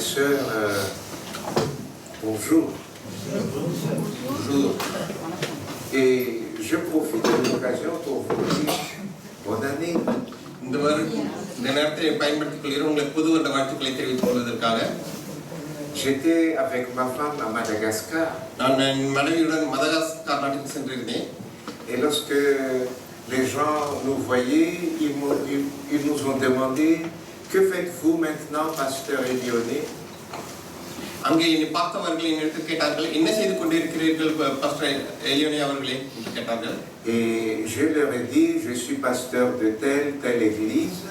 sœurs, bonjour. Bonjour. Et je profite de l'occasion pour vous dire bonne année. J'étais avec ma femme à Madagascar. Et lorsque les gens nous voyaient, ils nous ont demandé: que faites-vous maintenant, pasteur Elioné? Et je leur ai dit: je suis pasteur de telle église.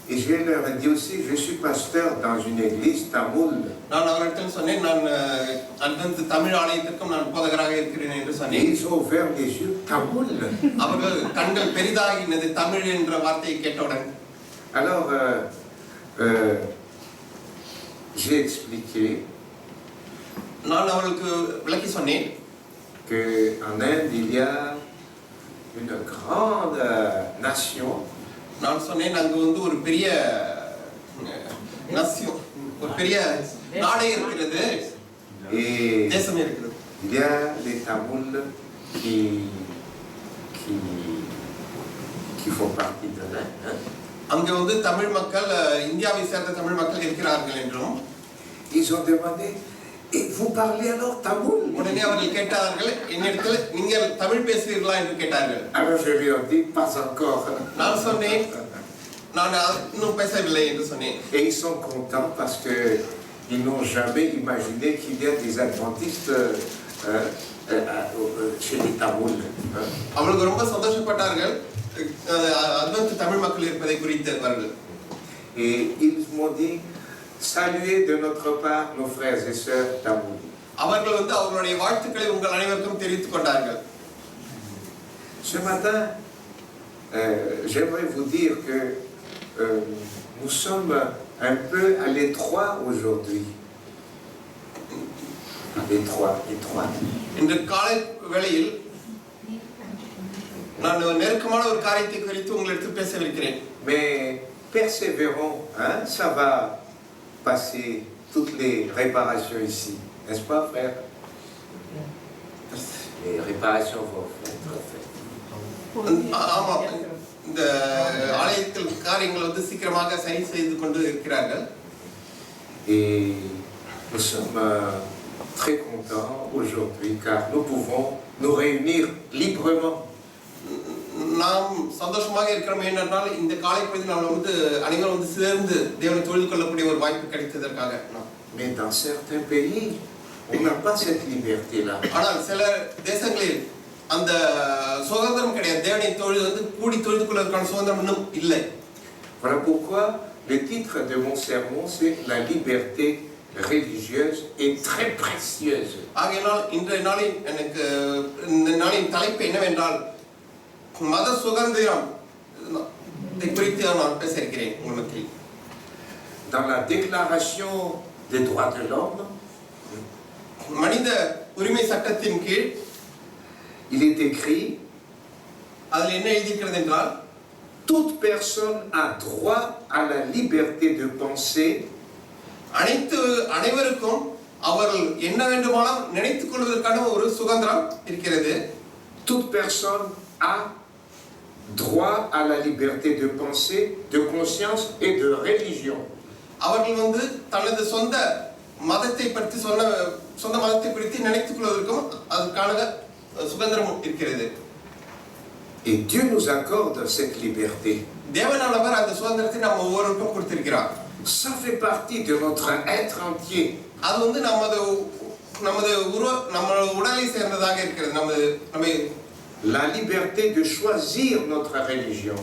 Et je leur ai dit aussi: je suis pasteur dans une église tamoule. Et ils ont ouvert les yeux. Tamoule. Alors, j'ai expliqué qu'en Inde, il y a une grande nation. Et il y a les Tamouls qui font partie de l'Inde. Ils ont demandé: et vous parlez alors tamoul? Alors je lui ai dit: pas encore. Et ils sont contents parce qu'ils n'ont jamais imaginé qu'il y a des adventistes chez les Tamouls. Et ils m'ont dit: saluez de notre part nos frères et sœurs tamouls. Ce matin, j'aimerais vous dire que nous sommes un peu à l'étroit aujourd'hui. À l'étroit. Mais persévérons, hein, ça va passer toutes les réparations ici, n'est-ce pas, frère? Les réparations vont être faites. Et nous sommes très contents aujourd'hui car nous pouvons nous réunir librement. Mais dans certains pays, on n'a pas cette liberté-là. Voilà pourquoi le titre de mon sermon, c'est la liberté religieuse est très précieuse. Dans la déclaration des droits de l'homme, il est écrit: toute personne a droit à la liberté de penser, toute personne a droit à la liberté de pensée, de conscience et de religion. Et Dieu nous accorde cette liberté. Ça fait partie de notre être entier. La liberté de choisir notre religion.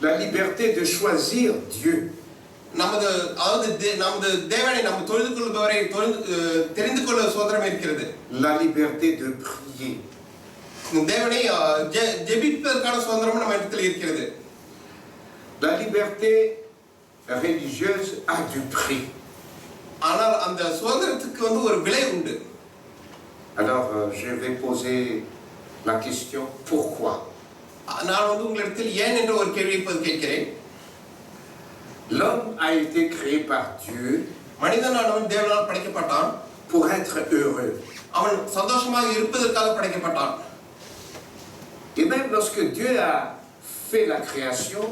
La liberté de choisir Dieu. La liberté de prier. La liberté religieuse a du prix. Alors je vais poser la question pourquoi. நான் உங்களிடத்தில் ஏன் என்ற ஒரு கேள்வி இப்போது கேட்கிறேன். L'homme a été créé par Dieu மனிதனானவன் தேவனால் படைக்கப்பட்டான். pour être heureux. அவன் சந்தோஷமாக இருப்பதற்காக படைக்கப்பட்டான். Et même lorsque Dieu a fait la création,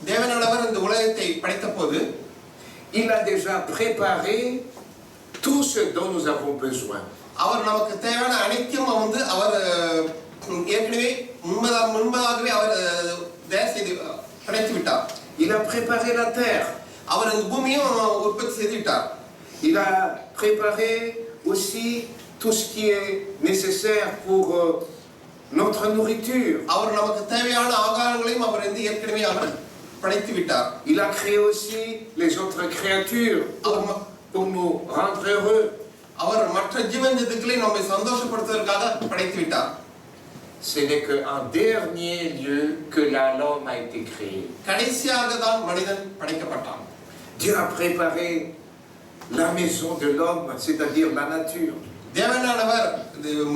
தேவனானவர் இந்த உலகத்தை படைத்தபோது il a déjà préparé tout ce dont nous avons besoin. அவர் நமக்கு தேவையான அனைத்தையும் அவர் ஏற்கனவே முன்பதாகவே அவர் தயார் செய்து படைத்து விட்டார். Il a préparé la terre. அவர் இந்த பூமியும் உற்பத்தி செய்து விட்டார். Il a préparé aussi tout ce qui est nécessaire pour notre nourriture. அவர் நமக்கு தேவையான ஆகாரங்களையும் அவர் ஏற்கனவே அவர் படைத்து விட்டார். Il a créé aussi les autres créatures pour nous rendre heureux. அவர் மற்ற ஜீவஜந்துக்களை நம்மை சந்தோஷப்படுத்துவதற்காக படைத்து விட்டார். Ce n'est qu'en dernier lieu que l'homme a été créé. கடைசியாக தான் மனிதன் படைக்கப்பட்டான். Dieu a préparé la maison de l'homme, c'est-à-dire la nature. தேவனானவர்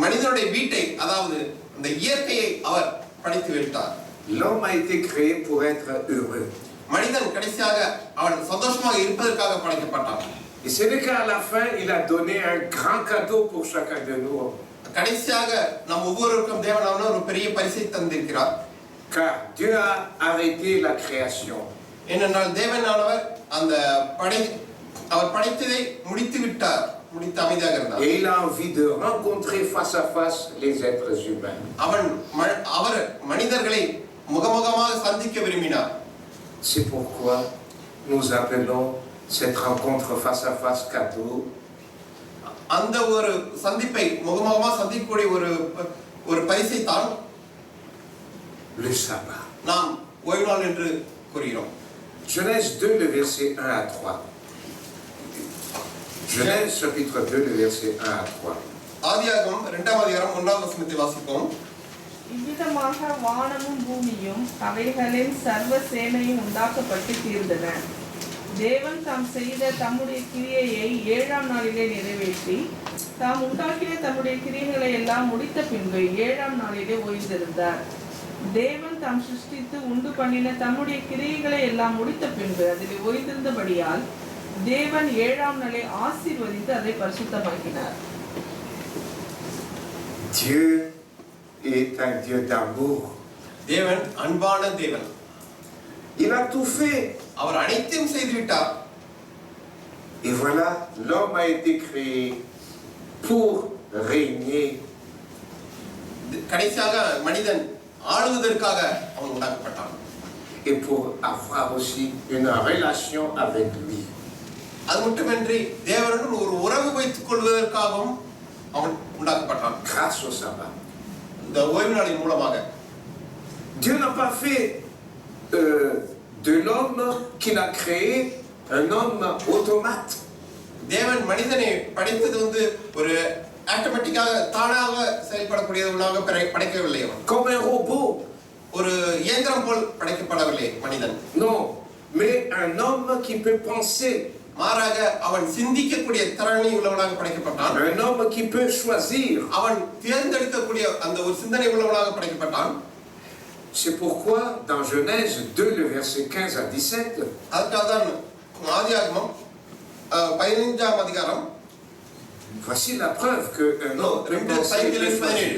மனிதனுடைய வீட்டை, அதாவது அந்த இயற்கையை அவர் படைத்து விட்டார். L'homme a été créé pour être heureux. மனிதன் கடைசியாக அவன் சந்தோஷமாக இருப்பதற்காக படைக்கப்பட்டான். Et c'est le cas à la fin, il a donné un grand cadeau pour chacun de nous. கடைசியாக நம் ஒவ்வொருவருக்கும் தேவனானவர் ஒரு பெரிய பரிசை தந்திருக்கிறார். Car Dieu a arrêté la création. ஏனென்றால் தேவனானவர் அந்த அவர் படைத்ததை முடித்து விட்டார், முடித்து அமைதியாக இருந்தார். Et il a envie de rencontrer face à face les êtres humains. அவர் மனிதர்களை முகமுகமாக சந்திக்க விரும்பினார். C'est pourquoi nous appelons cette rencontre face à face cadeau. அந்த ஒரு சந்திப்பை முகமுகமாக சந்திக்கக்கூடிய ஒரு பரிசை தான் le sabbat. நாம் ஓய்வு நாள் என்று கூறுகிறோம். Genèse 2, le verset 1 à 3. Genèse chapitre 2, le verset 1 à 3. ஆதியாகமம் 2ஆம் அதிகாரம் 1ஆம் வசனத்தை வாசிப்போம். இவ்விதமாக வானமும் பூமியும் அவைகளின் சர்வ சேனையும் உண்டாக்கப்பட்டு தீர்ந்தன. தேவன் தாம் செய்த தம்முடைய கிரியையை 7ஆம் நாளிலே நிறைவேற்றி தாம் உண்டாக்கின தம்முடைய கிரியைகளை எல்லாம் முடித்த பின்பு 7ஆம் நாளிலே ஓய்ந்திருந்தார். தேவன் தாம் சிருஷ்டித்து உண்டு பண்ணின தம்முடைய கிரியைகளை எல்லாம் முடித்த பின்பு அதில் ஓய்ந்திருந்தபடியால் தேவன் 7ஆம் நாளை ஆசீர்வதித்து அதை பரிசுத்தமாக்கினார். Dieu est un Dieu d'amour. தேவன் அன்பான தேவன். Il a tout fait. அவர் அனைத்தையும் செய்து விட்டார். Et voilà, l'homme a été créé pour régner. கடைசியாக மனிதன் ஆளுவதற்காக அவன் உண்டாக்கப்பட்டான். Et pour avoir aussi une relation avec lui. அது மட்டுமின்றி தேவனுடன் ஒரு உறவு வைத்துக் கொள்வதற்காகவும் அவன் உண்டாக்கப்பட்டான். Grâce au sabbat. இந்த ஓய்வு நாளின் மூலமாக Dieu n'a pas fait de l'homme qu'il a créé un homme automate. தேவன் மனிதனை படைத்தது ஒரு ஆட்டோமேட்டிக்காக தானாக செயல்படக்கூடியவனாக படைக்கவில்லை. Comme un robot. ஒரு இயந்திரம் போல் படைக்கப்படவில்லை மனிதன். Non, mais un homme qui peut penser. மாறாக அவன் சிந்திக்கக்கூடிய திறனை உள்ளவனாக படைக்கப்பட்டான். Un homme qui peut choisir. அவன் தேர்ந்தெடுக்கக்கூடிய அந்த ஒரு சிந்தனை உள்ளவனாக படைக்கப்பட்டான். C'est pourquoi dans Genèse 2 le verset 15 à 17, அதுக்காக தான் ஆதியாகமம் 15ஆம் அதிகாரம் voici la preuve que un homme peut penser et peut choisir.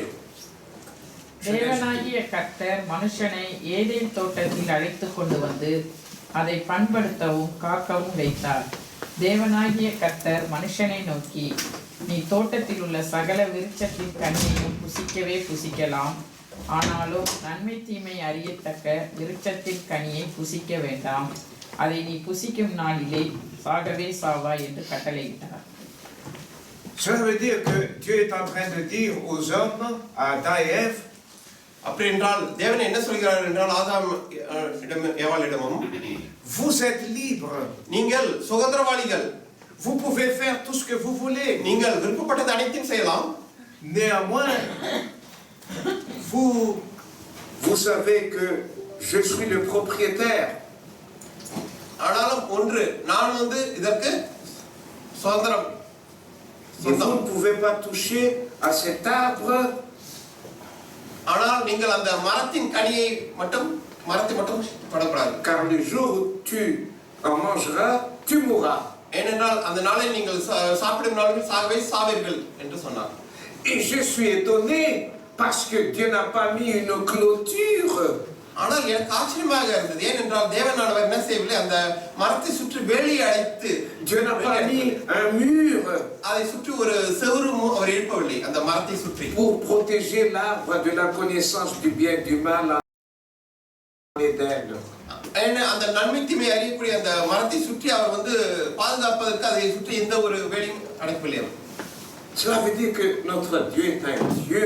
தேவனாகிய கர்த்தர் மனுஷனை ஏதேன் தோட்டத்தில் அழைத்து கொண்டு வந்து அதை பண்படுத்தவும் காக்கவும் வைத்தார். தேவனாகிய கர்த்தர் மனுஷனை நோக்கி, நீ தோட்டத்தில் உள்ள சகல விருட்சத்தின் கனியையும் புசிக்கவே புசிக்கலாம், ஆனாலும் நன்மை தீமை அறியத்தக்க விருட்சத்தின் கனியை புசிக்க வேண்டாம், அதை நீ புசிக்கும் நாளிலே சாகவே சாவாய் என்று கட்டளையிட்டார். Cela veut dire que Dieu est en train de dire aux hommes, à Adam et Ève, அப்படி என்றால் தேவன் என்ன சொல்கிறார் என்றால் ஆதாம் ஏவாளிடமும், vous êtes libres. நீங்கள் சுதந்திரவாளிகள். Vous pouvez faire tout ce que vous voulez. நீங்கள் விருப்பப்பட்டது அனைத்தையும் செய்யலாம். Néanmoins, vous savez que je suis le propriétaire. ஆனாலும் ஒன்று, நான் இதற்கு சுதந்திரம். Et vous ne pouvez pas toucher à cet arbre ஆனால் நீங்கள் அந்த மரத்தின் கனியை மட்டும் மரத்தை மட்டும் தொடக்கூடாது. Car le jour où tu en mangeras, tu mourras. ஏனென்றால் அந்த நாளில் நீங்கள் சாப்பிடும் நாளில் சாவீர்கள் என்று சொன்னார். Et je suis étonné parce que Dieu n'a pas mis une clôture. ஆனால் எனக்கு ஆச்சரியமாக இருந்தது. ஏனென்றால் தேவனானவர் என்ன செய்யவில்லை, அந்த மரத்தை சுற்றி வேலி அடைத்து Dieu n'a pas mis un mur அதை சுற்றி ஒரு செவுரும் அவர் எழுப்பவில்லை அந்த மரத்தை சுற்றி. pour protéger l'arbre de la connaissance du bien et du mal en Éden. அந்த நன்மை தீமை அறியக்கூடிய அந்த மரத்தை சுற்றி அவர் பாதுகாப்பதற்கு அதை சுற்றி எந்த ஒரு வேலியும் அடைக்கவில்லை. Cela veut dire que notre Dieu est un Dieu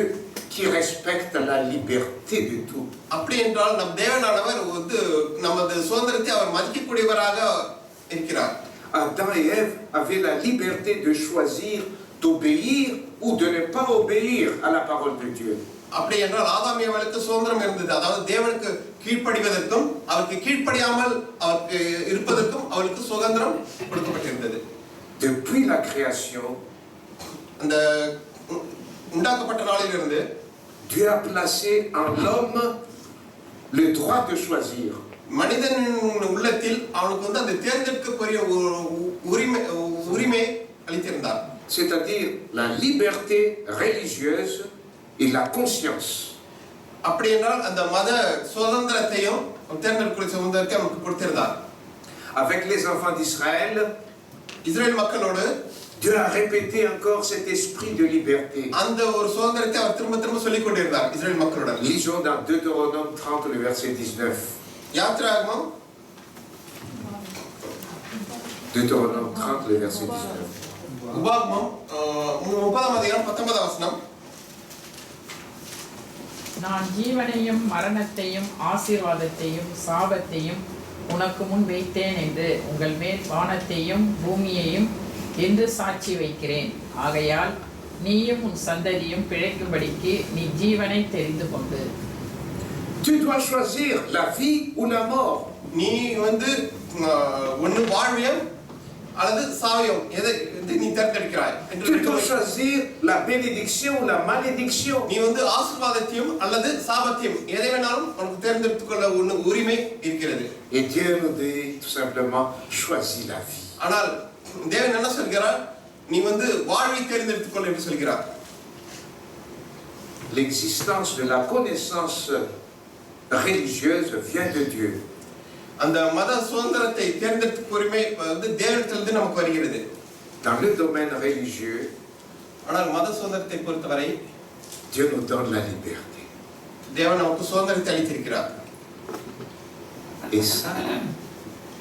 qui respecte la liberté de tout. அப்படி என்றால் நம் தேவனானவர் நமது சுதந்திரத்தை அவர் மதிக்கக்கூடியவராக இருக்கிறார். Adam et Ève avaient la liberté de choisir d'obéir ou de ne pas obéir à la parole de Dieu. அப்படி என்றால் ஆதாம் ஏவாளுக்கு சுதந்திரம் இருந்தது. அதாவது தேவனுக்கு கீழ்ப்படிவதற்கும் அவருக்கு கீழ்ப்படியாமல் அவருக்கு இருப்பதற்கும் அவளுக்கு சுதந்திரம் கொடுக்கப்பட்டிருந்தது. Depuis la création, அந்த உண்டாக்கப்பட்ட நாளிலிருந்து Dieu a placé en l'homme le droit de choisir. மனிதனின் உள்ளத்தில் அவனுக்கு அந்த தேர்ந்தெடுக்கக்கூடிய உரிமை அளித்திருந்தார். C'est-à-dire la liberté religieuse et la conscience. அப்படி என்றால் அந்த மத சுதந்திரத்தையும் தேர்ந்தெடுக்கக்கூடிய சுதந்திரத்தை அவனுக்கு கொடுத்திருந்தார். Avec les enfants d'Israël, Israel மக்களோடு Dieu a répété encore cet esprit de liberté. அந்த ஒரு சுதந்திரத்தை அவர் திரும்ப திரும்ப சொல்லிக் கொண்டிருந்தார் இஸ்ரேல் மக்களுடன். Lisons dans Deutéronome 30, le verset 19. யாத்திராகமம் Deutéronome 30, le verset 19. உபாகமம் 30ஆம் அதிகாரம் 19ஆம் வசனம். நான் ஜீவனையும் மரணத்தையும் ஆசீர்வாதத்தையும் சாபத்தையும் உனக்கு முன் வைத்தேன் என்று உங்கள் மேல் வானத்தையும் பூமியையும் என்று சாட்சி வைக்கிறேன். ஆகையால் நீயும் உன் சந்ததியும் பிழைக்கும்படிக்கு நீ ஜீவனை தெரிந்து கொண்டு. Tu dois choisir la vie ou la mort. நீ ஒன்று வாழ்வியம் அல்லது சாவியம் எதை நீ தேர்ந்தெடுக்கிறாய் என்று. Tu dois choisir la bénédiction ou la malédiction. நீ ஆசீர்வாதத்தையும் அல்லது சாபத்தையும் எதை வேணாலும் உனக்கு தேர்ந்தெடுத்துக் கொள்ள உரிமை இருக்கிறது. Et Dieu nous dit tout simplement, choisis la vie. ஆனால் தேவன் என்ன சொல்கிறார், நீ வாழ்வை தேர்ந்தெடுத்துக் கொள்ள என்று சொல்கிறார். L'existence de la connaissance religieuse vient de Dieu. அந்த மத சுதந்திரத்தை தேர்ந்தெடுக்கும் உரிமை தேவனிடத்திலிருந்து நமக்கு வருகிறது. Dans le domaine religieux, ஆனால் மத சுதந்திரத்தை பொறுத்தவரை Dieu nous donne la liberté. தேவன் நமக்கு சுதந்திரத்தை அளித்திருக்கிறார். Et ça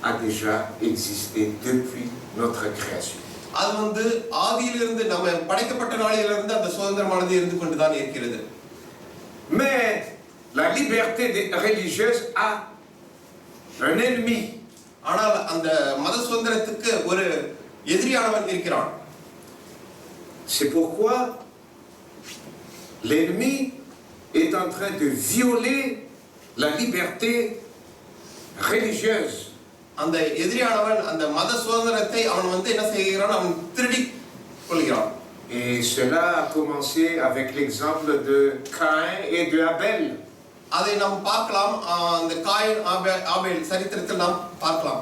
a déjà existé depuis notre création. அது ஆதியிலிருந்து நம்ம படைக்கப்பட்ட நாளிலிருந்து அந்த சுதந்திரமானது இருந்து கொண்டுதான் இருக்கிறது. Mais la liberté religieuse a un ennemi. ஆனால் அந்த மத சுதந்திரத்துக்கு ஒரு எதிரியானவன் இருக்கிறான். C'est pourquoi l'ennemi est en train de violer la liberté religieuse. அந்த எதிரியானவன் அந்த மத சுதந்திரத்தை அவன் என்ன செய்கிறான், அவன் திருடி கொள்கிறான். Et cela a commencé avec l'exemple de Caïn et de Abel. அதை நாம் பார்க்கலாம், அந்த காயின் ஆபேல் சரித்திரத்தில் நாம் பார்க்கலாம்.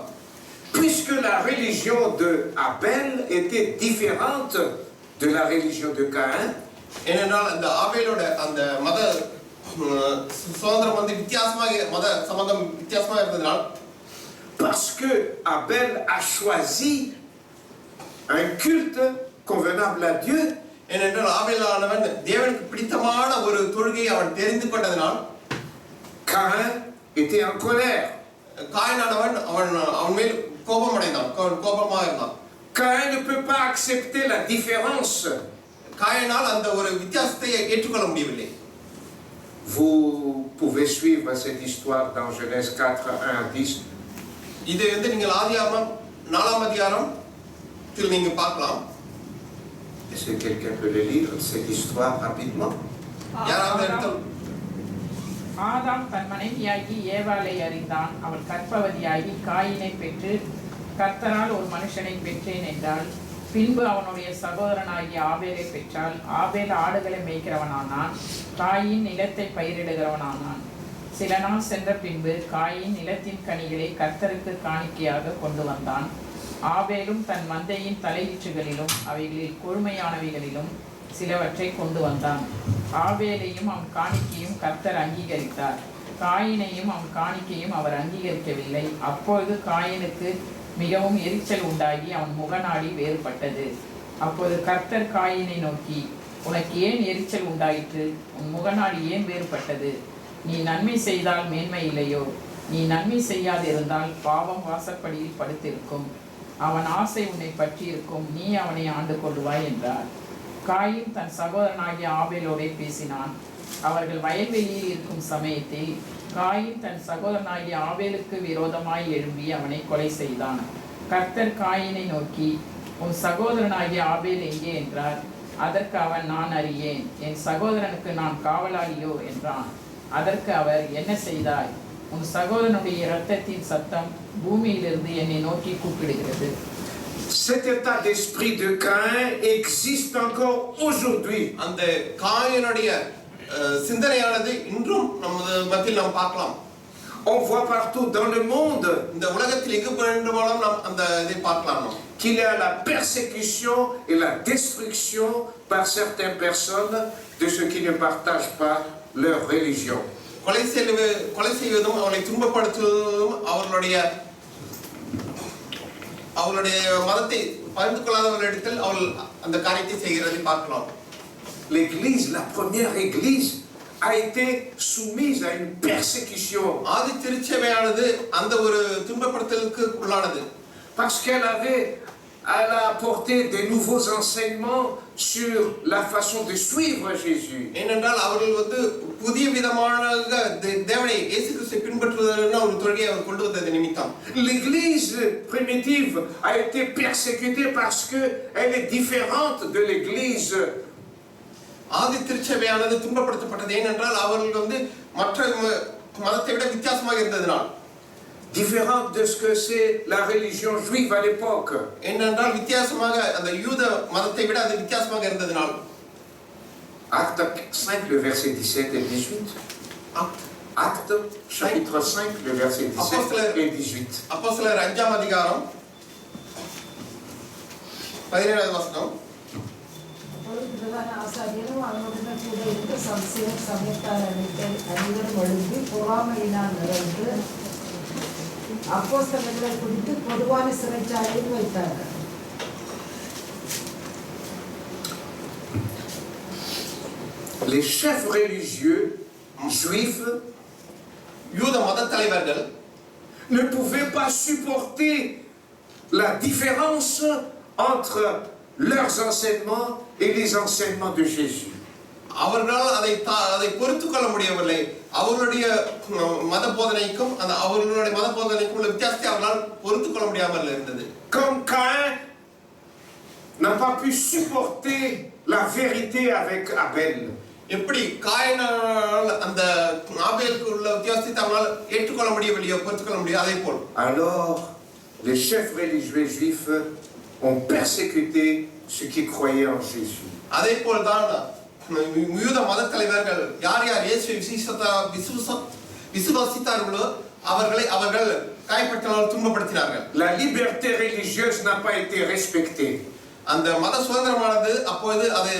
Puisque la religion de Abel était différente de la religion de Caïn, ஏனென்றால் அந்த ஆபேலோட அந்த மத சுதந்திரம் வித்தியாசமாக மத சம்பந்தம் வித்தியாசமாக இருந்ததால், parce que Abel a choisi un culte convenable à Dieu, ஏனென்றால் ஆபேலானவன் தேவனுக்கு பிடித்தமான ஒரு தொழுகையை அவன் தெரிந்து கொண்டதனால், Caïn était en colère. காயினானவன் அவன் மேல் கோபமடைந்தான், கோபமாக இருந்தான். Caïn ne peut pas accepter la différence. காயினால் அந்த ஒரு வித்தியாசத்தை ஏற்றுக்கொள்ள முடியவில்லை. Vous pouvez suivre cette histoire dans Genèse 4, 1 à 10. இதை நீங்கள் ஆதியாகமம் 4ஆம் அதிகாரத்தில் நீங்க பார்க்கலாம். Est-ce que quelqu'un peut le lire, cette histoire, rapidement? யாராவது எடுத்து. ஆதாம் தன் மனைவியாகி ஏவாளை அறிந்தான். அவள் கர்ப்பவதியாகி காயினை பெற்று கர்த்தரால் ஒரு மனுஷனை பெற்றேன் என்றாள். பின்பு அவனுடைய சகோதரனாகிய ஆபேலை பெற்றால் ஆபேல் ஆடுகளை மேய்க்கிறவனானான், காயின் நிலத்தை பயிரிடுகிறவனானான். சில நாள் சென்ற பின்பு காயின் நிலத்தின் கனிகளை கர்த்தருக்கு காணிக்கையாக கொண்டு வந்தான். ஆபேலும் தன் மந்தையின் தலையீற்றுகளிலும் அவைகளில் கொழுமையானவைகளிலும் சிலவற்றை கொண்டு வந்தான். ஆபேலையும் அவன் காணிக்கையும் கர்த்தர் அங்கீகரித்தார், காயினையும் அவன் காணிக்கையும் அவர் அங்கீகரிக்கவில்லை. அப்பொழுது காயினுக்கு மிகவும் எரிச்சல் உண்டாகி அவன் முகநாடி வேறுபட்டது. அப்போது கர்த்தர் காயினை நோக்கி, உனக்கு ஏன் எரிச்சல் உண்டாயிற்று? உன் முகநாடி ஏன் வேறுபட்டது? நீ நன்மை செய்தால் மேன்மை இல்லையோ? நீ நன்மை செய்யாதிருந்தால் பாவம் வாசற்படியில் படுத்திருக்கும். அவன் ஆசை உன்னை பற்றி இருக்கும், நீ அவனை ஆண்டு கொள்வாய் என்றார். காயின் தன் சகோதரனாகிய ஆபேலோடே பேசினான். அவர்கள் வயல்வெளியில் இருக்கும் சமயத்தில் காயின் தன் சகோதரனாகிய ஆபேலுக்கு விரோதமாய் எழும்பி அவனை கொலை செய்தான். கர்த்தர் காயினை நோக்கி, உன் சகோதரனாகிய ஆபேல் எங்கே என்றார். அதற்கு அவன், நான் அறியேன், என் சகோதரனுக்கு நான் காவலாளியோ என்றான். அதற்கு அவர், என்ன செய்தாய்? உன் சகோதரனுடைய இரத்தத்தின் சத்தம் பூமியிலிருந்து என்னை நோக்கி கூப்பிடுகிறது. Cet état d'esprit de Caïn existe encore aujourd'hui. அந்த காயினுடைய சிந்தனையானது இன்றும் நமது மத்தியில் நாம் பார்க்கலாம். On voit partout dans le monde இந்த உலகத்தில் எங்கு வேண்டுமானாலும் நாம் அந்த இதை பார்க்கலாம் qu'il y a la persécution et la destruction par certaines personnes de ceux qui ne partagent pas leur religion. கொலை செய்வதும் அவனை துன்பப்படுத்துவதும் அவர்களுடைய மதத்தை பகிர்ந்து கொள்ளாதவர்களிடத்தில் அவள் அந்த காரியத்தை செய்கிறதை பார்க்கலாம். L'église, la première église, a été soumise à une persécution. ஆதி திருச்சபையானது அந்த ஒரு துன்பப்படுத்தலுக்கு உள்ளானது. Parce elle a apporté des nouveaux enseignements sur la façon de suivre Jésus. ஏனென்றால் அவர்கள் புதிய விதமான தேவனை இயேசு கிறிஸ்துவை பின்பற்றுவதற்கான ஒரு தொழிலை அவர் கொண்டு வந்தது நிமித்தம். L'église primitive a été persécutée parce que elle est différente de l'église. ஆதி திருச்சபையானது துன்பப்படுத்தப்பட்டது ஏனென்றால் அவர்கள் மற்ற மதத்தை விட வித்தியாசமாக இருந்ததனால். Différente de ce que c'est la religion juive à l'époque. ஏனென்றால் வித்தியாசமாக அந்த யூத மதத்தை விட அது வித்தியாசமாக இருந்ததனால். Acte 5 le verset 17 et 18. Acte chapitre 5 le verset 17 et 18. அப்போஸ்தலர் 5ஆம் அதிகாரம் 17ஆவது வசனம். பிரதான ஆசாரியரும் அவனுடன் கூட இருந்த சமயத்தார் அனைவரும் ஒழுங்கி பொறாமையினால் நிறைந்து அப்போஸ்தலர்களை குறித்து பொதுவான சிறைச்சாலையில் வைத்தார்கள். Les chefs religieux juifs யூத மத தலைவர்கள் ne pouvaient pas supporter la différence entre leurs enseignements et les enseignements de Jésus. அவர்களால் அதை பொறுத்துக் கொள்ள முடியவில்லை. அவர்களுடைய மத போதனைக்கும் அவர்களுடைய மத போதனைக்கும் உள்ள வித்தியாசத்தை அவர்களால் பொறுத்துக் கொள்ள முடியாமல் இருந்தது. Comme Caïn n'a pas pu supporter la vérité avec Abel. எப்படி காயினால் அந்த ஆபேலுக்கு உள்ள வித்தியாசத்தை அவர்களால் ஏற்றுக்கொள்ள முடியவில்லையோ பொறுத்துக் கொள்ள முடியாது, அதே போல் Alors les chefs religieux juifs ont persécuté ceux qui croyaient en Jésus. அதே போல் தான் யூத மத தலைவர்கள் யார் இயேசுவை விசுவாசித்தார்களோ அவர்கள் காயப்பட்டவர்கள் துன்பப்படுத்தினார்கள். La liberté religieuse n'a pas été respectée. அந்த மத சுதந்திரமானது அப்போது அது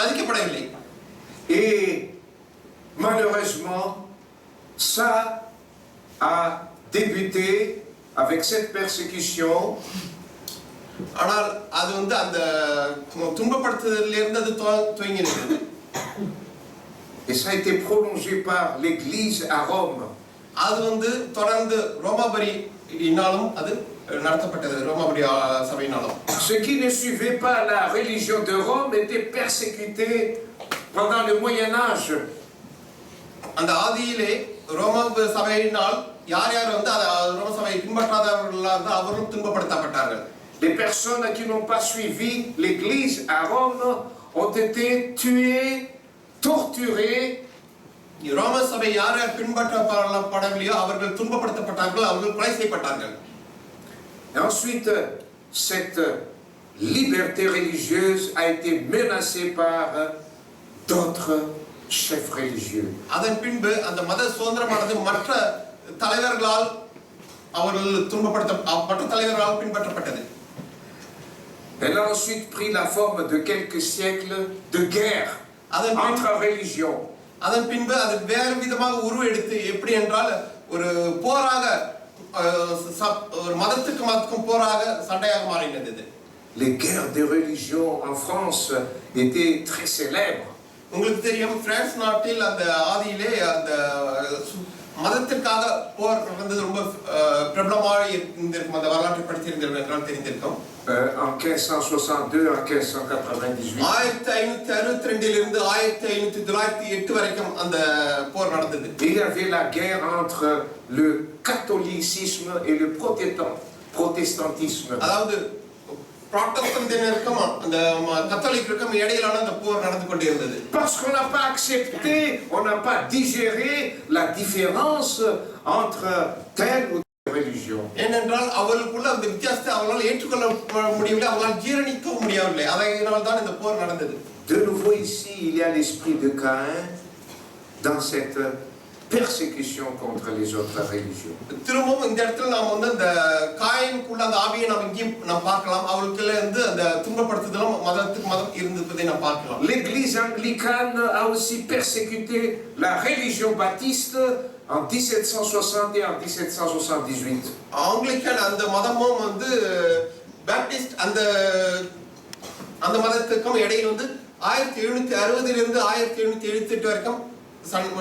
மதிக்கப்படவில்லை. Et malheureusement, ça a débuté avec cette persécution. ஆனால் அது அந்த துன்பப்படுத்துதலிலிருந்து அது துவங்கினது. Et ça a été prolongé par l'Église à Rome. அது தொடர்ந்து ரோமாபுரியினாலும் அது நடத்தப்பட்டது, ரோமாபுரி சபையினாலும். Ceux qui ne suivaient pas la religion de Rome étaient persécutés pendant le Moyen Âge. அந்த ஆதியிலே ரோமா சபையினால் யார் ரோம சபையை பின்பற்றாதவர்களாக அவர்களும் துன்பப்படுத்தப்பட்டார்கள். Les personnes qui n'ont pas suivi l'Église à Rome ont été tuées, torturées ரோம சபை யாரை பின்பற்றப்படவில்லையோ அவர்கள் துன்பப்படுத்தப்பட்டார்கள், அவர்கள் கொலை செய்யப்பட்டார்கள். Et ensuite, cette liberté religieuse a été menacée par d'autres chefs religieux. அதன் பின்பு அந்த மத சுதந்திரமானது மற்ற தலைவர்களால் மற்ற தலைவர்களால் பின்பற்றப்பட்டது. Elle a ensuite pris la forme de quelques siècles de guerre entre religions. அதன் பின்பு அது வேறு விதமாக உருவெடுத்து எப்படி என்றால் ஒரு போராக ஒரு மதத்துக்கும் போராக சண்டையாக மாறினது. Les guerres des religions en France étaient très célèbres. உங்களுக்கு தெரியும் பிரான்ஸ் நாட்டில் அந்த ஆதியிலே அந்த மதத்திற்காக போர் நடந்தது ரொம்ப பிரபலமாக இருந்திருக்கும். அந்த வரலாற்றை படித்திருந்தீர்கள் என்றால் தெரிந்திருக்கும். En 1562 à 1598. 1562 இருந்து 1598 வரைக்கும் அந்த போர் நடந்தது. Il y avait la guerre entre le catholicisme et le protestantisme. அதாவது புராட்டஸ்டன்டினருக்கும் அந்த கத்தோலிக்கருக்கும் இடையிலான அந்த போர் நடந்து கொண்டே இருந்தது. Parce qu'on n'a pas accepté, on n'a pas digéré la différence entre telle ou telle religion. ஏனென்றால் அவர்களுக்குள்ள அந்த வித்தியாசத்தை அவர்களால் ஏற்றுக்கொள்ள முடியவில்லை, அவர்களால் ஜீரணிக்க முடியவில்லை. அதனால் தான் இந்த போர் நடந்தது. De nouveau ici, il y a l'esprit de Caïn dans cette persécution contre les autres religions. திரும்பவும் இந்த இடத்துல நாம் வந்து அந்த காயினுக்குள்ள அந்த ஆவியை நாம் இங்கேயும் பார்க்கலாம். அவர்களுக்குள்ள இருந்து அந்த துன்பப்படுத்துதலும் மதத்துக்கு மதம் இருந்ததை நாம் பார்க்கலாம். L'église anglicane a aussi persécuté la religion baptiste en 1760 et en 1778. Anglican அந்த மதமும் வந்து பேப்டிஸ்ட் அந்த மதத்துக்கும் இடையில் வந்து 1760 இருந்து 1778 வரைக்கும்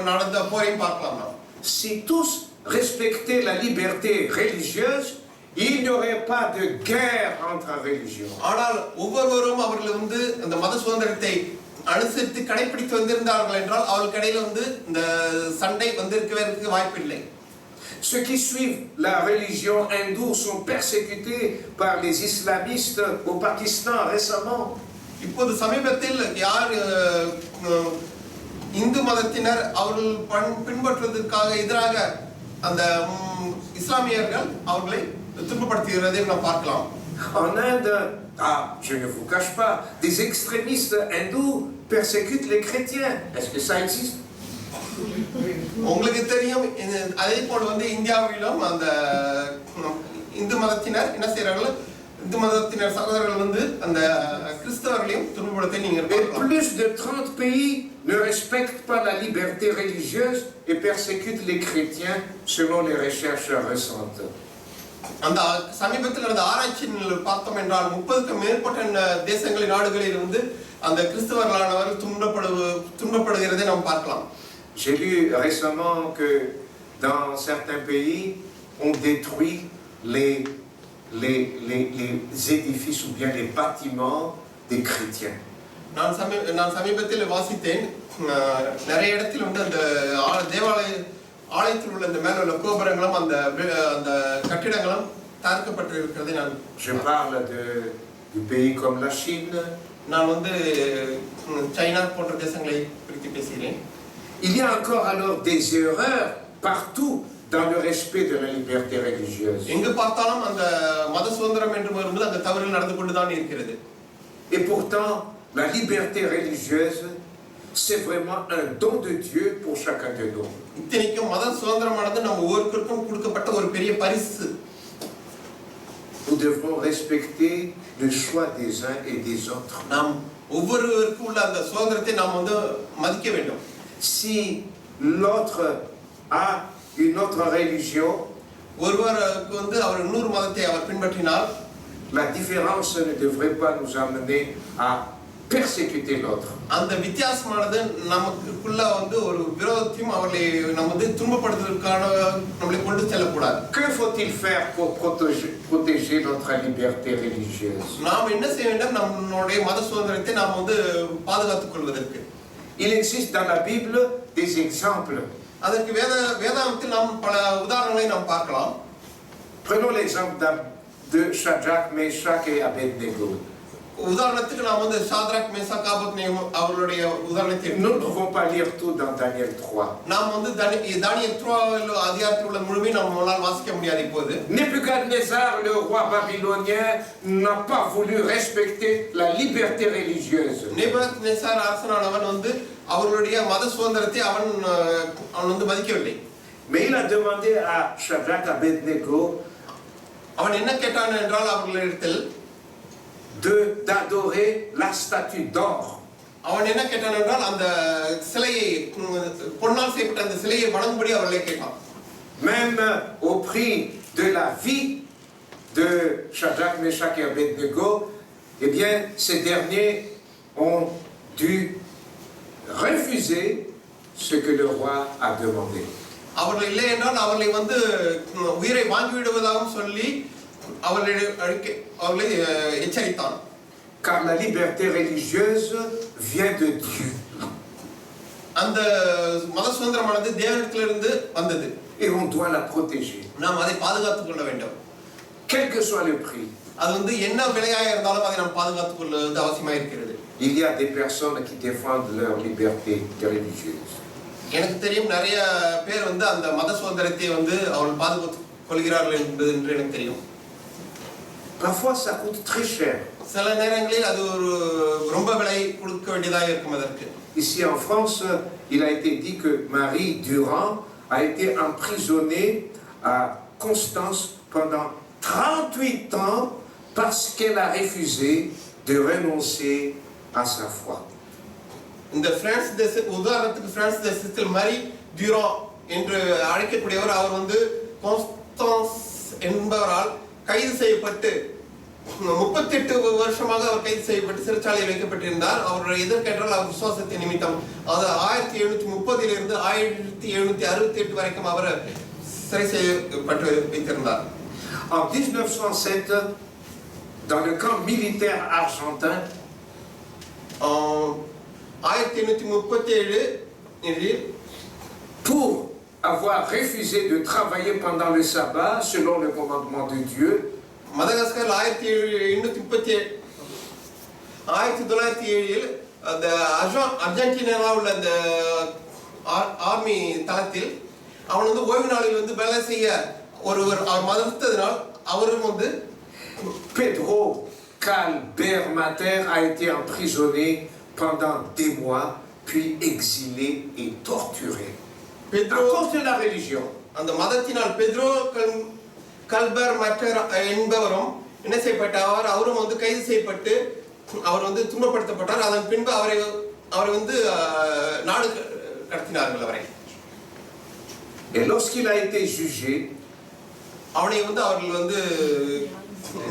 நடந்த போரையும் பார்க்கலாம். Si tous respectaient la liberté religieuse, il n'y aurait pas de guerre entre religions. ஆனால் ஒவ்வொருவரும் அவர்கள் வந்து அந்த மத சுதந்திரத்தை அனுசரித்து கடைபிடித்து வந்திருந்தார்கள் என்றால் அவர்களுக்கு இடையில வந்து இந்த சண்டை வந்திருக்கவே வாய்ப்பில்லை. Ceux qui suivent la religion hindoue sont persécutés par les islamistes au Pakistan récemment. இப்போது சமீபத்தில் யார் இந்து மதத்தினர் அவர்கள் பின்பற்றுவதற்காக எதிராக அந்த இஸ்லாமியர்கள் அவர்களை துன்பப்படுத்துகிறதை நாம் பார்க்கலாம். En Inde, je ne vous cache pas, des extrémistes hindous persécutent les chrétiens. Est-ce que ça existe? உங்களுக்கு தெரியும், அதே போல வந்து இந்தியாவிலும் அந்த இந்து மதத்தினர் என்ன செய்யறார்கள், இந்து மதத்தினர் சகோதரர்கள் வந்து அந்த கிறிஸ்தவர்களையும் துன்பப்படுத்த நீங்க பார்க்கலாம். Plus de 30 pays ne respectent pas la liberté religieuse et persécutent les chrétiens selon les recherches récentes. அந்த சமீபத்தில் நடந்த ஆராய்ச்சியில் பார்த்தோம் என்றால் 30க்கும் மேற்பட்ட தேசங்களின் நாடுகளில் வந்து அந்த கிறிஸ்தவர்களானவர்கள் துன்பப்படுகிறதை நாம் பார்க்கலாம். J'ai lu récemment que dans certains pays on détruit les édifices ou bien les bâtiments des chrétiens. நான் சமீபத்தில் வாசித்தேன், நிறைய இடத்தில் வந்து அந்த ஆலயத்தில் உள்ள அந்த மேல உள்ள கோபுரங்களும் அந்த கட்டிடங்களும் தகர்க்கப்பட்டு இருக்கிறதை நான். Je parle du pays comme la Chine. நான் வந்து சைனா போன்ற தேசங்களை குறித்து பேசுகிறேன். Il y a encore alors des erreurs partout dans le respect de la liberté religieuse. எங்கு பார்த்தாலும் அந்த மத சுதந்திரம் என்று வரும்போது அந்த தவறுகள் நடந்து கொண்டுதான் இருக்கிறது. Et pourtant, la liberté religieuse, c'est vraiment un don de Dieu pour chacun de nous. இத்தனைக்கும் மத சுதந்திரமானது நம்ம ஒவ்வொருவருக்கும் கொடுக்கப்பட்ட ஒரு பெரிய பரிசு. Nous devrons respecter le choix des uns et des autres. நாம் ஒவ்வொருவருக்கும் உள்ள அந்த சுதந்திரத்தை நாம் வந்து மதிக்க வேண்டும். Si l'autre a une autre religion, ஒருவருக்கு வந்து அவர் இன்னொரு மதத்தை அவர் பின்பற்றினால் la différence ne devrait pas nous amener à persécuter l'autre. அந்த வித்தியாசமானது நமக்குள்ள வந்து ஒரு விரோதத்தையும் அவர்களை நம்ம வந்து துன்பப்படுத்துவதற்கான நம்மளை கொண்டு செல்லக்கூடாது. Que faut-il faire pour protéger notre liberté religieuse? நாம் என்ன செய்ய வேண்டும், நம்மளுடைய மத சுதந்திரத்தை நாம் வந்து பாதுகாத்துக் கொள்வதற்கு. Il existe dans la Bible des exemples. அதற்கு வேதாகமத்தில் நாம் பல உதாரணங்களை நாம் பார்க்கலாம். Prenons l'exemple de Shadrach, Meshach et Abednego. உதாரணத்துக்கு நாம் வந்து ஷாத்ராக் மேசாக் ஆபத்நேகோ அவர்களுடைய உதாரணத்தை Nous ne pouvons pas lire tout dans Daniel 3. நாம் வந்து தானியேல் 3 அதிகாரத்தில் உள்ள முழுமையும் நம்மளால் வாசிக்க முடியாது இப்போது. Nebuchadnezzar, le roi babylonien, n'a pas voulu respecter la liberté religieuse. Nebuchadnezzar அரசனானவன் வந்து அவர்களுடைய மத சுதந்திரத்தை அவன் வந்து மதிக்கவில்லை. Mais il a demandé à Shadrach, Abednego அவன் என்ன கேட்டான் என்றால் அவர்களிடத்தில் d'adorer la statue d'or. அவன் என்ன கேட்டான் என்றால் அந்த சிலையை பொன்னால் செய்யப்பட்ட அந்த சிலையை வணங்கும்படி அவர்களை கேட்டான். Même au prix de la vie de Shadrach, Meshach et Abednego, eh bien, ces derniers ont dû refuser ce que le roi a demandé. அவர்கள் இல்லை என்றால் அவர்களை வந்து உயிரை வாங்கிவிடுவதாகவும் சொல்லி அவர்களை எச்சரித்தான். Car la liberté religieuse vient de Dieu. அந்த மத சுதந்திரமானது தேவனிடத்திலிருந்து வந்தது. Et on doit la protéger. நாம் அதை பாதுகாத்துக் கொள்ள வேண்டும். Quel que soit le prix. அது வந்து என்ன விலையாக இருந்தாலும் அதை நாம் பாதுகாத்துக் கொள்வது அவசியமாக இருக்கிறது. Il y a des personnes qui défendent leur liberté religieuse. எனக்கு தெரியும் நிறைய பேர் வந்து அந்த மத சுதந்திரத்தை வந்து அவர்கள் பாதுகாத்துக் கொள்கிறார்கள் என்று எனக்கு தெரியும். Parfois ça coûte très cher. சில நேரங்களில் அது ஒரு ரொம்ப விலை கொடுக்க வேண்டியதாக இருக்கும் அதற்கு. Ici en France, il a été dit que Marie Durand a été emprisonnée à Constance pendant 38 ans parce qu'elle a refusé de renoncer à sa foi. இந்த பிரான்ஸ் உதாரணத்துக்கு பிரான்ஸ் தேசத்தில் மரி டியூரா என்று அழைக்கக்கூடியவர் அவர் வந்து கான்ஸ்டான்ஸ் என்பவரால் கைது செய்யப்பட்டு 38 வருஷமாக அவர் கைது செய்யப்பட்டு சிறைச்சாலையில் வைக்கப்பட்டிருந்தார். அவருடைய எதிர்கேட்டால் அவர் விசுவாசத்தின் நிமித்தம் அது 1730 இருந்து 1768 வரைக்கும் அவர் சிறை செய்யப்பட்டு வைத்திருந்தார். En 1907, dans le camp militaire argentin, 1837 pour avoir refusé de travailler pendant le sabbat selon le commandement de Dieu, Madagascar 1907 அந்த அர்ஜென்டினாவில் உள்ள அந்த ஆர்மி தளத்தில் அவன் வந்து ஓய்வு நாளில் வந்து வேலை செய்ய ஒருவர் அவர் மறுத்ததினால் அவரும் வந்து Pedro Calbermater a été emprisonné pendant des mois, puis exilé et torturé. À cause de la religion. அந்த மதத்தினால் பெட்ரோ கல்பர் மட்டர் என்பவரும் என்ன செய்யப்பட்டார், அவரும் வந்து கைது செய்யப்பட்டு அவர் வந்து துன்பப்படுத்தப்பட்டார். அதன் பின்பு அவரை வந்து நாடு கடத்தினார்கள் அவரை. Et lorsqu'il a été jugé, அவனை வந்து அவர்கள் வந்து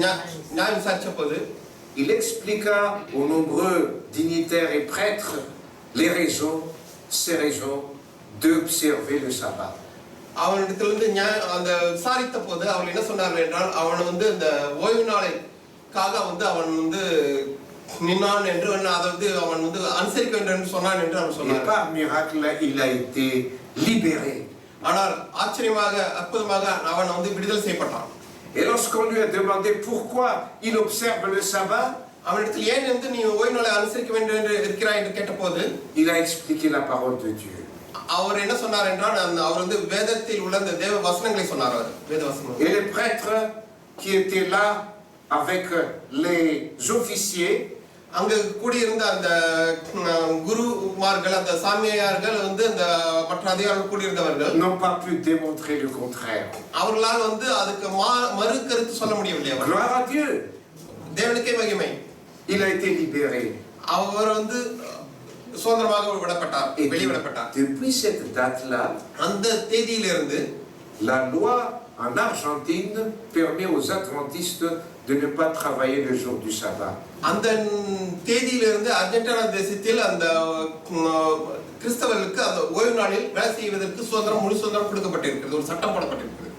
நியாயம் விசாரிச்ச போது il expliqua aux nombreux dignitaires et prêtres ces raisons d'observer le sabbat. அவனிடத்திலிருந்து அந்த விசாரித்த போது அவர்கள் என்ன சொன்னார்கள் என்றால் அவன் வந்து இந்த ஓய்வு நாளைக்காக வந்து அவன் வந்து நின்னான் என்று அதை வந்து அவன் வந்து அனுசரிக்க வேண்டும் என்று சொன்னான் என்று அவன் சொன்னான். Par miracle, il a été libéré. ஆனால் ஆச்சரியமாக அற்புதமாக அவன் வந்து விடுதலை செய்யப்பட்டான். Et lorsqu'on lui a demandé pourquoi il observe le sabbat, அவனிடத்தில் ஏன் வந்து நீ ஓய்வு நாளை அனுசரிக்க வேண்டும் என்று இருக்கிறாய் என்று கேட்டபோது il a expliqué la parole de Dieu. அவர் என்ன சொன்னார் என்றால் அவர் வந்து வேதத்தில் உள்ள அந்த தேவ வசனங்களை சொன்னார். அவர் வேத வசனம். Et les prêtres qui étaient là avec les officiers, அங்க கூடியிருந்த அந்த குருமார்கள் அந்த சாமியார்கள் வந்து அந்த மற்ற அதிகாரிகள் கூடியிருந்தவர்கள் n'ont pas pu démontrer le contraire. அவர்களால் வந்து அதுக்கு மறு கருத்து சொல்ல முடியவில்லை. Gloire à Dieu. தேவனுக்கே மகிமை. Il a été libéré. அவர் வந்து சுதந்திரமாக விடப்பட்டார், வெளிவிடப்பட்டார். Depuis cette date-là, அந்த தேதியிலிருந்து la loi en Argentine permet aux adventistes de ne pas travailler le jour du sabbat. அந்த தேதியிலிருந்து அர்ஜென்டினா தேசத்தில் அந்த கிறிஸ்தவர்களுக்கு அந்த ஓய்வு நாளில் வேலை செய்வதற்கு முழு சுதந்திரம் கொடுக்கப்பட்டிருக்கிறது, ஒரு சட்டம் போடப்பட்டிருக்கிறது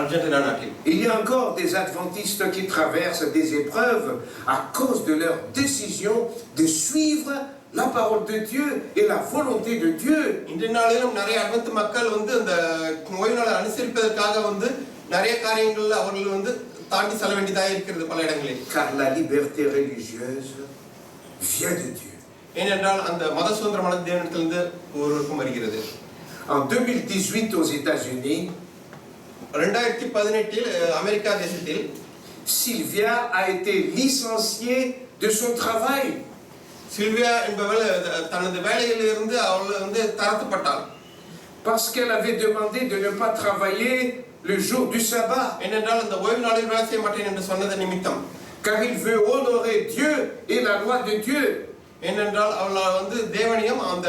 அர்ஜென்டினா நாட்டில். Il y a encore des adventistes qui traversent des épreuves à cause de leur décision de suivre la parole de Dieu et la volonté de Dieu. இன்றைய நாளிலும் நிறைய அட்வென்ட் மக்கள் வந்து அந்த ஓய்வு நாளை அனுசரிப்பதற்காக வந்து நிறைய காரியங்கள் அவர்கள் வந்து தாண்டி செல்ல வேண்டியதாக இருக்கிறது பல இடங்களில். Car la liberté religieuse vient de Dieu. ஏனென்றால் அந்த மத சுதந்திரமான தேவனிடத்திலிருந்து ஒருவருக்கும் வருகிறது. En 2018 aux États-Unis, 2018 அமெரிக்கா தேசத்தில் Sylvia a été licenciée de son travail. Sylvia என்பவள் தனது வேலையிலிருந்து அவள் வந்து தரத்தப்பட்டாள். Parce qu'elle avait demandé de ne pas travailler le jour du sabbat. ஏனென்றால் அந்த ஓய்வு நாளில் வேலை செய்ய மாட்டேன் என்று சொன்னது நிமித்தம். Car il veut honorer Dieu et la loi de Dieu. ஏனென்றால் அவள் வந்து தேவனையும் அந்த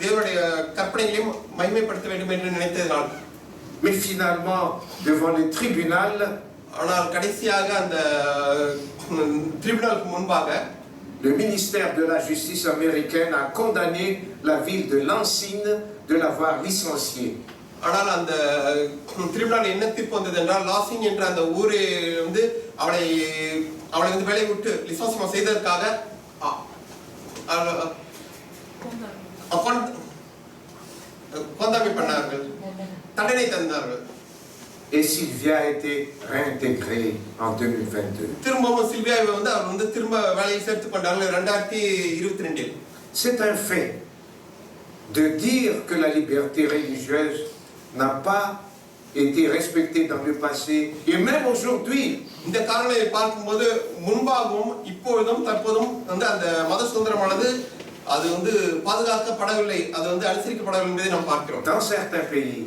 தேவனுடைய கற்பனைகளையும் மகிமைப்படுத்த வேண்டும் என்று நினைத்ததினால். Mais finalement, devant le tribunal, ஆனால் கடைசியாக அந்த ட்ரிபியூனலுக்கு முன்பாக le ministère de la Justice américaine a condamné la ville de Lansing de l'avoir licenciée. ஆனால் அந்த ட்ரிபியூனல் என்ன தீர்ப்பு வந்தது என்றால் லாசிங் என்ற அந்த ஊரை வந்து அவளை வந்து வேலையை விட்டு லிசன்ஸ் செய்ததற்காக கொந்தாமை பண்ணார்கள், தண்டனை தந்தார்கள். Et Sylvia a été réintégrée en 2022. திரும்பவும் சில்வியாவை வந்து அவர் வந்து திரும்ப வேலையை சேர்த்துக் கொண்டார்கள் 2022. C'est un fait de dire que la liberté religieuse n'a pas été respectée dans le passé et même aujourd'hui. இந்த காரணத்தை பார்க்கும்போது முன்பாகவும் இப்பொழுதும் தற்போதும் வந்து அந்த மத சுதந்திரமானது அது வந்து பாதுகாக்கப்படவில்லை, அது வந்து அனுசரிக்கப்படவில்லை என்பதை நாம் பார்க்கிறோம். Dans certains pays.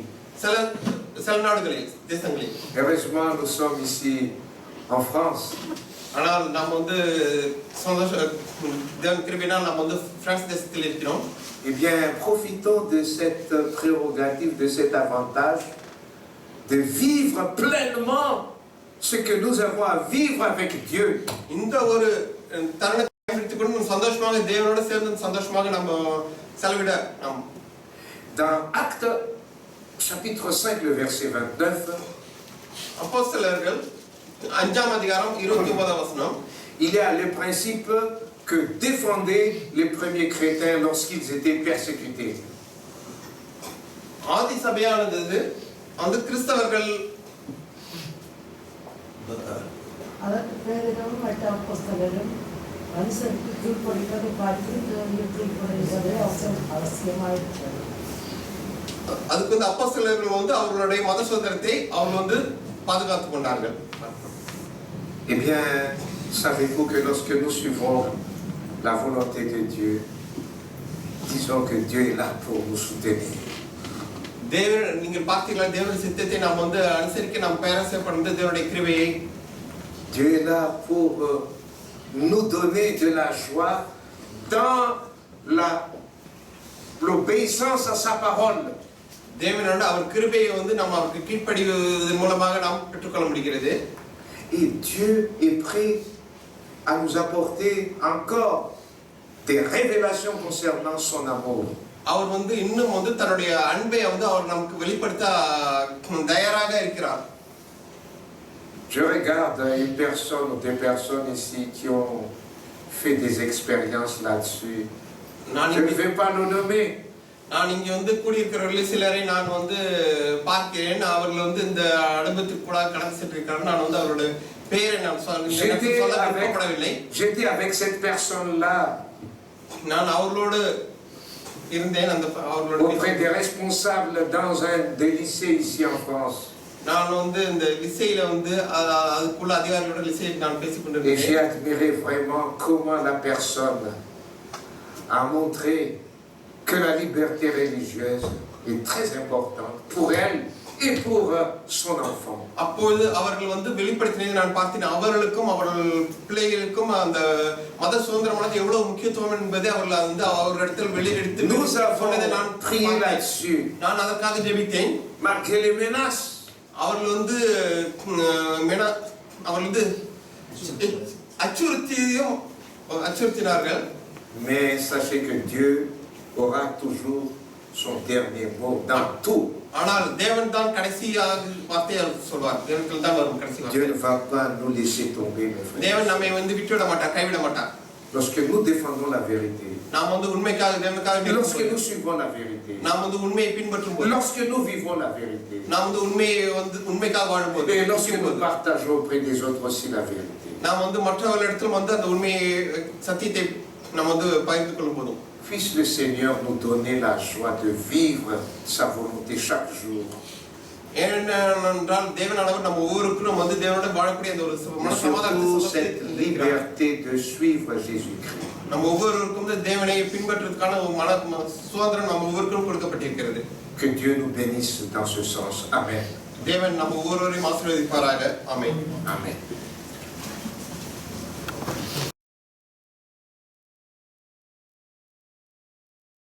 சில நாடுகளில் தேசங்களில். Heureusement, nous sommes ici en France. ஆனால் நாம் வந்து தேவன் கிருபையினால் நாம் வந்து பிரான்ஸ் தேசத்தில் இருக்கிறோம். Eh bien, profitons de cette prérogative, de cet avantage, de vivre pleinement ce que nous avons à vivre avec Dieu. இந்த ஒரு தருணத்தை பயன்படுத்திக் கொண்டு சந்தோஷமாக தேவனோடு சேர்ந்து சந்தோஷமாக நம்ம செலவிட நாம். Dans Actes chapitre 5, le verset 29, அப்போஸ்தலர்கள் 5ஆம் அதிகாரம் 29ஆம் வசனம். il y a le principe que défendaient les premiers chrétiens lorsqu'ils étaient persécutés. ஆதி சபையானது அந்த கிறிஸ்தவர்கள் அதற்கு பேரிலும் மற்ற அப்போஸ்தலரும் மனுஷருக்கு கீழ்ப்படிப்பதை பார்த்து தேவனுக்கு கீழ்ப்படிப்பது அவசியமாயிருக்கிறது. அதுக்கு வந்து அப்போஸ்தலர்கள் வந்து அவர்களுடைய மத சுதந்திரத்தை அவங்க வந்து பாதுகாத்துக் கொண்டார்கள். Eh bien, savez-vous que lorsque nous suivons la volonté de Dieu, disons que Dieu est là pour nous soutenir. தேவன் நீங்கள் பார்த்தீங்களா தேவனுடைய சித்தத்தை நாம் வந்து அனுசரிக்க நாம் பிரயாசப்படுறது தேவனுடைய கிருபையை. Dieu est là pour nous donner de la joie dans l'obéissance à sa parole. தேவனோட அவர் கிருபையை வந்து நாம் அவருக்கு கீழ்ப்படிவதன் மூலமாக நாம் பெற்றுக்கொள்ள முடிகிறது. Et Dieu est prêt à nous apporter encore des révélations concernant son amour. அவர் வந்து இன்னும் வந்து தன்னுடைய அன்பை வந்து அவர் நமக்கு வெளிப்படுத்த தயாராக இருக்கிறார். Je regarde une personne ou des personnes ici qui ont fait des expériences là-dessus. Je ne vais pas le nommer. நான் இங்க வந்து கூடியிருக்கிறவர்கள் சிலரை நான் வந்து பார்க்கிறேன். அவர்கள் வந்து இந்த அனுபவத்துக்கு கூட கடந்து சென்றிருக்கிறார்கள். நான் வந்து அவருடைய பெயரை நான் சொல்ல விருப்பப்படவில்லை. J'étais avec cette personne-là. நான் அவர்களோடு இருந்தேன். அந்த அவர்களோட auprès des responsables dans un des lycées ici en France. நான் வந்து இந்த லிசையில வந்து அதுக்குள்ள அதிகாரிகளோட லிசையில் நான் பேசிக் Et கொண்டிருந்தேன். j'ai admiré vraiment comment la personne a montré que la liberté religieuse est très importante pour elle et pour son enfant. அப்போது அவர்கள் வந்து வெளிப்படுத்தினதை நான் பார்த்தேன். அவர்களுக்கும் அவர்கள் பிள்ளைகளுக்கும் அந்த மத சுதந்திரமானது எவ்வளவு முக்கியத்துவம் என்பதை அவர்கள் வந்து அவர்களிடத்தில் வெளியெடுத்து Nous avons நான் prié là-dessus. நான் அதற்காக ஜெபித்தேன். Malgré les menaces. அவர்கள் வந்து அவர்கள் வந்து அச்சுறுத்தினார்கள். Mais sachez que Dieu aura toujours son dernier mot dans tout. ஆனால் தேவன் தான் கடைசியாக வார்த்தையை சொல்வார். தேவனுக்கு தான் வரும் கடைசி வார்த்தை. Dieu ne va pas nous laisser tomber, mes frères. தேவன் நம்மை வந்து விட்டுவிட மாட்டார், கைவிட மாட்டார். lorsque nous défendons la vérité, நாம் வந்து உண்மைக்காக தேவனுக்காக et lorsque நிற்கும்போது, nous suivons la vérité, நாம் வந்து உண்மையை பின்பற்றும் போது, lorsque nous vivons la vérité, நாம் வந்து உண்மைக்காக வாழும்போது, et lorsque nous partageons auprès des autres aussi la vérité. நாம் வந்து மற்றவர்களிடத்தில் வந்து அந்த உண்மையை சத்தியத்தை நாம் வந்து பகிர்ந்து கொள்ளும் போதும், Puisse le Seigneur nous donner la joie de vivre sa volonté chaque jour. ஏனென்றால் தேவனானவர் நம்ம ஒவ்வொருவருக்கும் வந்து தேவனோட வாழக்கூடிய அந்த ஒரு Et மன surtout cette சமாதானத்தை liberté de suivre Jésus-Christ. நம்ம ஒவ்வொருவருக்கும் வந்து தேவனை பின்பற்றுவதற்கான ஒரு மன சுதந்திரம் நம்ம ஒவ்வொருவருக்கும் கொடுக்கப்பட்டிருக்கிறது. Que Dieu nous bénisse dans ce sens. Amen. தேவன் நம்ம ஒவ்வொருவரையும் ஆசீர்வதிப்பாராக. ஆமென். Amen.